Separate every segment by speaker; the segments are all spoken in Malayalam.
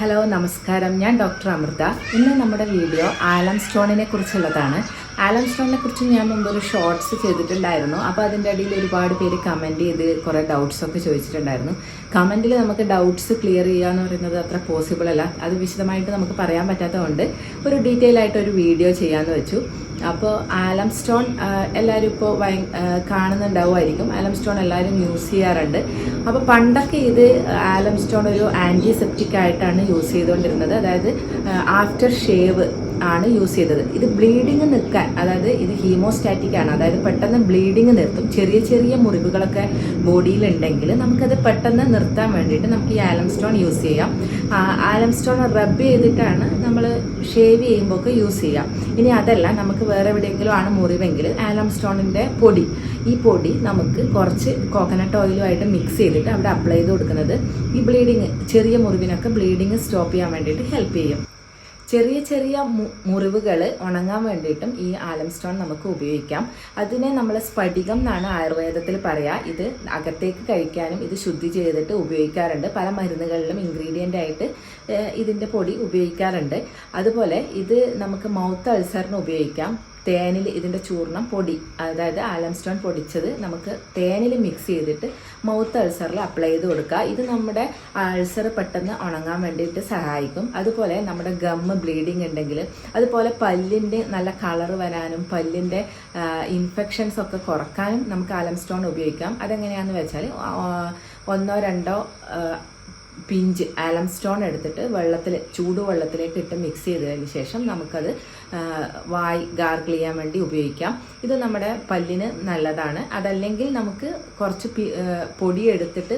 Speaker 1: ഹലോ നമസ്കാരം, ഞാൻ ഡോക്ടർ അമൃത. ഇന്ന് നമ്മുടെ വീഡിയോ ആലം സ്റ്റോണിനെ കുറിച്ചുള്ളതാണ്. ആലം സ്റ്റോണിനെ കുറിച്ച് ഞാൻ മുമ്പ് ഒരു ഷോർട്സ് ചെയ്തിട്ടുണ്ടായിരുന്നു. അപ്പോൾ അതിൻ്റെ ഇടയിൽ ഒരുപാട് പേര് കമൻറ്റ് ചെയ്ത് കുറേ ഡൗട്ട്സൊക്കെ ചോദിച്ചിട്ടുണ്ടായിരുന്നു. കമൻറ്റിൽ നമുക്ക് ഡൗട്ട്സ് ക്ലിയർ ചെയ്യുക എന്ന് പറയുന്നത് അത്ര പോസിബിൾ അല്ല. അത് വിശദമായിട്ട് നമുക്ക് പറയാൻ പറ്റാത്തതുകൊണ്ട് ഒരു ഡീറ്റെയിൽ ആയിട്ട് ഒരു വീഡിയോ ചെയ്യാമെന്ന് വെച്ചു. അപ്പോൾ ആലം സ്റ്റോൺ എല്ലാവരും ഇപ്പോൾ കാണുന്നുണ്ടാവുമായിരിക്കും. ആലം സ്റ്റോൺ എല്ലാവരും യൂസ് ചെയ്യാറുണ്ട്. അപ്പോൾ പണ്ടൊക്കെ ഇത് ആലം സ്റ്റോൺ ഒരു ആൻറ്റിസെപ്റ്റിക് ആയിട്ടാണ് യൂസ് ചെയ്തുകൊണ്ടിരുന്നത്. അതായത് ആഫ്റ്റർ ഷേവ് ആണ് യൂസ് ചെയ്തത്. ഇത് ബ്ലീഡിങ് നിൽക്കാൻ, അതായത് ഇത് ഹീമോസ്റ്റാറ്റിക് ആണ്. അതായത് പെട്ടെന്ന് ബ്ലീഡിങ് നിർത്തും. ചെറിയ ചെറിയ മുറിവുകളൊക്കെ ബോഡിയിലുണ്ടെങ്കിൽ നമുക്കത് പെട്ടെന്ന് നിർത്താൻ വേണ്ടിയിട്ട് നമുക്ക് ഈ ആലം സ്റ്റോൺ യൂസ് ചെയ്യാം. ആലം സ്റ്റോൺ റബ്ബ് ചെയ്തിട്ടാണ് നമ്മൾ ഷേവ് ചെയ്യുമ്പോൾ ഒക്കെ യൂസ് ചെയ്യാം. ഇനി അതല്ല, നമുക്ക് വേറെ എവിടെയെങ്കിലും ആണ് മുറിവെങ്കിൽ ആലം സ്റ്റോണിൻ്റെ ഈ പൊടി നമുക്ക് കുറച്ച് കോക്കനട്ട് ഓയിലുമായിട്ട് മിക്സ് ചെയ്തിട്ട് അവിടെ അപ്ലൈ ചെയ്ത് കൊടുക്കുന്നത് ഈ ചെറിയ മുറിവിനൊക്കെ ബ്ലീഡിങ് സ്റ്റോപ്പ് ചെയ്യാൻ വേണ്ടിയിട്ട് ഹെൽപ്പ് ചെയ്യും. ചെറിയ ചെറിയ മുറിവുകൾ ഉണങ്ങാൻ വേണ്ടിയിട്ടും ഈ ആലം സ്റ്റോൺ നമുക്ക് ഉപയോഗിക്കാം. അതിനെ നമ്മൾ സ്ഫടികം എന്നാണ് ആയുർവേദത്തിൽ പറയുക. ഇത് അകത്തേക്ക് കഴിക്കാനും ഇത് ശുദ്ധി ചെയ്തിട്ട് ഉപയോഗിക്കാറുണ്ട്. പല മരുന്നുകളിലും ഇൻഗ്രീഡിയൻ്റ് ആയിട്ട് ഇതിൻ്റെ പൊടി ഉപയോഗിക്കാറുണ്ട്. അതുപോലെ ഇത് നമുക്ക് മൗത്ത് അൾസറിന് ഉപയോഗിക്കാം. തേനിൽ ഇതിൻ്റെ ചൂർണം പൊടി, അതായത് ആലം സ്റ്റോൺ പൊടിച്ചത് നമുക്ക് തേനിൽ മിക്സ് ചെയ്തിട്ട് മൗത്ത് അൾസറിൽ അപ്ലൈ ചെയ്ത് കൊടുക്കുക. ഇത് നമ്മുടെ അൾസർ പെട്ടെന്ന് ഉണങ്ങാൻ വേണ്ടിയിട്ട് സഹായിക്കും. അതുപോലെ നമ്മുടെ ഗമ്മ് ബ്ലീഡിങ് ഉണ്ടെങ്കിൽ, അതുപോലെ പല്ലിൻ്റെ നല്ല കളർ വരാനും പല്ലിൻ്റെ ഇൻഫെക്ഷൻസ് ഒക്കെ കുറക്കാനും നമുക്ക് ആലം സ്റ്റോൺ ഉപയോഗിക്കാം. അതെങ്ങനെയാണെന്ന് വെച്ചാൽ 1-2 പിഞ്ച് ആലം സ്റ്റോൺ എടുത്തിട്ട് ചൂടുവെള്ളത്തിലേക്ക് ഇട്ട് മിക്സ് ചെയ്തതിന് ശേഷം നമുക്കത് ഗാർഗിൾ ചെയ്യാൻ വേണ്ടി ഉപയോഗിക്കാം. ഇത് നമ്മുടെ പല്ലിന് നല്ലതാണ്. അതല്ലെങ്കിൽ നമുക്ക് കുറച്ച് പൊടി എടുത്തിട്ട്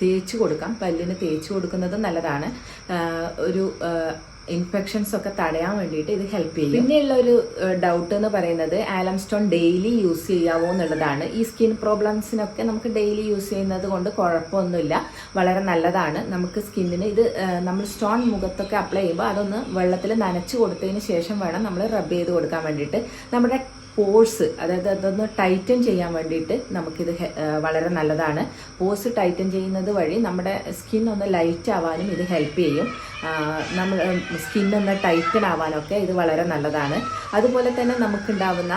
Speaker 1: തേച്ച് കൊടുക്കാം. പല്ലിന് തേച്ച് കൊടുക്കുന്നത് നല്ലതാണ്. ഒരു ഇൻഫെക്ഷൻസ് ഒക്കെ തടയാൻ വേണ്ടിയിട്ട് ഇത് ഹെൽപ്പ് ചെയ്യും. പിന്നെയുള്ള ഒരു ഡൗട്ട് എന്ന് പറയുന്നത് ആലം സ്റ്റോൺ ഡെയിലി യൂസ് ചെയ്യാവോ എന്നുള്ളതാണ്. ഈ സ്കിൻ പ്രോബ്ലംസിനൊക്കെ നമുക്ക് ഡെയിലി യൂസ് ചെയ്യുന്നത് കൊണ്ട് കുഴപ്പമൊന്നുമില്ല, വളരെ നല്ലതാണ്. നമുക്ക് സ്കിന്നിന് ഇത് നമ്മൾ സ്റ്റോൺ മുഖത്തൊക്കെ അപ്ലൈ ചെയ്യുമ്പോൾ അതൊന്ന് വെള്ളത്തിൽ നനച്ച് കൊടുത്തതിന് ശേഷം വേണം നമ്മൾ റബ്ബ് ചെയ്ത് കൊടുക്കാൻ വേണ്ടിയിട്ട്. നമ്മുടെ പോഴ്സ്, അതായത് അതൊന്ന് ടൈറ്റൻ ചെയ്യാൻ വേണ്ടിയിട്ട് നമുക്കിത് വളരെ നല്ലതാണ്. പോഴ്സ് ടൈറ്റൻ ചെയ്യുന്നത് വഴി നമ്മുടെ സ്കിൻ ഒന്ന് ലൈറ്റ് ആവാനും ഇത് ഹെൽപ്പ് ചെയ്യും. നമ്മൾ സ്കിന്നൊന്ന് ടൈറ്റൻ ആവാനൊക്കെ ഇത് വളരെ നല്ലതാണ്. അതുപോലെ തന്നെ നമുക്കുണ്ടാവുന്ന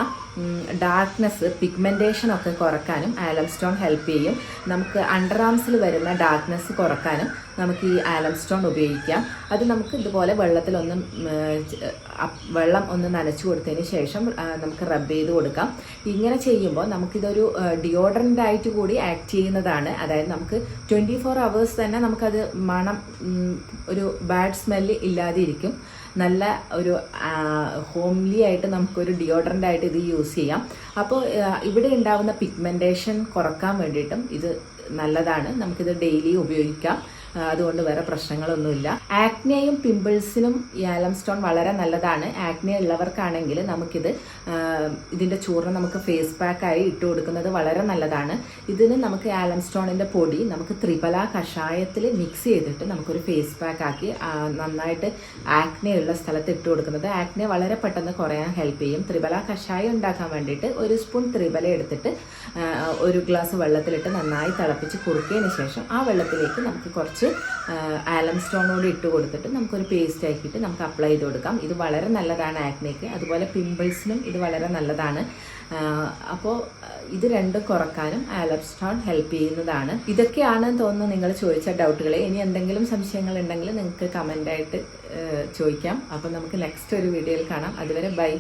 Speaker 1: ഡാർക്ക്നെസ്, പിഗ്മെൻറ്റേഷനൊക്കെ കുറക്കാനും ആലം സ്റ്റോൺ ഹെൽപ്പ് ചെയ്യും. നമുക്ക് അണ്ടർ ആംസിൽ വരുന്ന ഡാർക്ക്നെസ് കുറക്കാനും നമുക്ക് ഈ ആലം സ്റ്റോൺ ഉപയോഗിക്കാം. അത് നമുക്ക് ഇതുപോലെ വെള്ളം ഒന്ന് നനച്ചു കൊടുത്തതിന് ശേഷം നമുക്ക് റബ്ബ് ചെയ്ത് കൊടുക്കാം. ഇങ്ങനെ ചെയ്യുമ്പോൾ നമുക്കിതൊരു ഡിയോഡറൻ്റ് ആയിട്ട് കൂടി ആക്ട് ചെയ്യുന്നതാണ്. അതായത് നമുക്ക് 24 hours തന്നെ നമുക്കത് മണം, ഒരു ബാഡ് സ്മെല്ല് ഇല്ലാതെ ഇരിക്കും. നല്ല ഒരു ഹോംലി ആയിട്ട് നമുക്കൊരു ഡിയോഡറൻ്റ് ആയിട്ട് ഇത് യൂസ് ചെയ്യാം. അപ്പോൾ ഇവിടെ ഉണ്ടാകുന്ന പിഗ്മെൻറ്റേഷൻ കുറക്കാൻ വേണ്ടിയിട്ടും ഇത് നല്ലതാണ്. നമുക്കിത് ഡെയിലി ഉപയോഗിക്കാം. അതുകൊണ്ട് വേറെ പ്രശ്നങ്ങളൊന്നുമില്ല. ആക്നെയും പിമ്പിൾസിനും ഈ ആലം സ്റ്റോൺ വളരെ നല്ലതാണ്. ആക്നെ ഉള്ളവർക്കാണെങ്കിൽ ഇതിൻ്റെ ചൂർണം നമുക്ക് ഫേസ് പാക്കായി ഇട്ട് കൊടുക്കുന്നത് വളരെ നല്ലതാണ്. ഇതിന് നമുക്ക് ആലം സ്റ്റോണിൻ്റെ പൊടി നമുക്ക് ത്രിഫല കഷായത്തിൽ മിക്സ് ചെയ്തിട്ട് നമുക്കൊരു ഫേസ് പാക്ക് ആക്കി നന്നായിട്ട് ആക്നെ ഉള്ള സ്ഥലത്ത് ഇട്ട് കൊടുക്കുന്നത് ആക്നെ വളരെ പെട്ടെന്ന് കുറയാൻ ഹെൽപ്പ് ചെയ്യും. ത്രിഫല കഷായം ഉണ്ടാക്കാൻ വേണ്ടിയിട്ട് 1 സ്പൂൺ ത്രിഫല എടുത്തിട്ട് 1 ഗ്ലാസ് വെള്ളത്തിലിട്ട് നന്നായി തിളപ്പിച്ച് കുറുക്കിയതിന് ശേഷം ആ വെള്ളത്തിലേക്ക് നമുക്ക് കുറച്ച് ആലം സ്റ്റോണോട് ഇട്ട് കൊടുത്തിട്ട് നമുക്കൊരു പേസ്റ്റ് ആക്കിയിട്ട് നമുക്ക് അപ്ലൈ ചെയ്ത് കൊടുക്കാം. ഇത് വളരെ നല്ലതാണ് ആക്നെക്ക്. അതുപോലെ പിമ്പിൾസിനും ഇത് വളരെ നല്ലതാണ്. അപ്പോൾ ഇത് രണ്ടും കുറക്കാനും ആലം സ്റ്റോൺ ഹെൽപ്പ് ചെയ്യുന്നതാണ്. ഇതൊക്കെയാണെന്ന് തോന്നുന്നു നിങ്ങൾ ചോദിച്ച ഡൗട്ടുകൾ. ഇനി എന്തെങ്കിലും സംശയങ്ങൾ ഉണ്ടെങ്കിൽ നിങ്ങൾക്ക് കമൻ്റായിട്ട് ചോദിക്കാം. അപ്പോൾ നമുക്ക് നെക്സ്റ്റ് ഒരു വീഡിയോയിൽ കാണാം. അതുവരെ ബൈ.